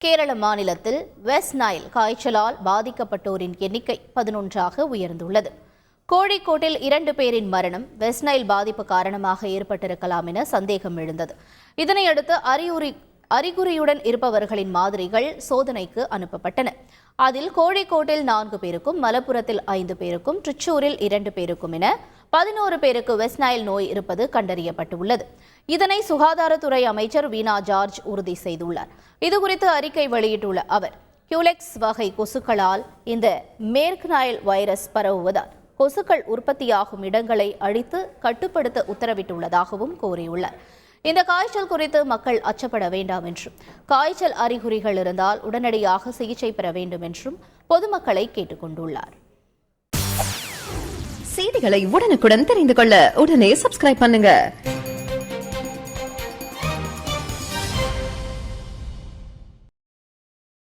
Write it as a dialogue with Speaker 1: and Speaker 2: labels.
Speaker 1: கேரள மாநிலத்தில் west Nile காய்ச்சலால் பாதிக்கப்பட்டோரின் எண்ணிக்கை 11ஆக உயர்ந்துள்ளது. கோழிக்கோட்டில் 2 பேரின் மரணம் வெஸ்ட் நைல் பாதிப்பு காரணமாக ஏற்பட்டிருக்கலாம் என சந்தேகம் எழுந்தது. இதனையடுத்து அறிகுறியுடன் இருப்பவர்களின் மாதிரிகள் சோதனைக்கு அனுப்பப்பட்டன. அதில் கோழிக்கோட்டில் 4 பேருக்கும், மலப்புரத்தில் 5 பேருக்கும், திருச்சூரில் 2 பேருக்கும் என 11 பேருக்கு வெஸ்ட் நைல் நோய் இருப்பது கண்டறியப்பட்டுள்ளது. இதனை சுகாதாரத்துறை அமைச்சர் வீணா ஜார்ஜ் உறுதி செய்துள்ளார். இதுகுறித்து அறிக்கை வெளியிட்டுள்ள அவர், கியூலெக்ஸ் வகை கொசுக்களால் இந்த மேற்கு நைல் வைரஸ் பரவுவதால் கொசுக்கள் உற்பத்தியாகும் இடங்களை அழித்து கட்டுப்படுத்த உத்தரவிட்டுள்ளதாகவும் கூறியுள்ளார். இந்த காய்ச்சல் குறித்து மக்கள் அச்சப்பட வேண்டாம் என்றும், காய்ச்சல் அறிகுறிகள் இருந்தால் உடனடியாக சிகிச்சை பெற வேண்டும் என்றும் பொதுமக்களை கேட்டுக் கொண்டுள்ளார்.
Speaker 2: செய்திகளை உடனுக்குடன் தெரிந்து கொள்ள உடனே சப்ஸ்கிரைப் பண்ணுங்க.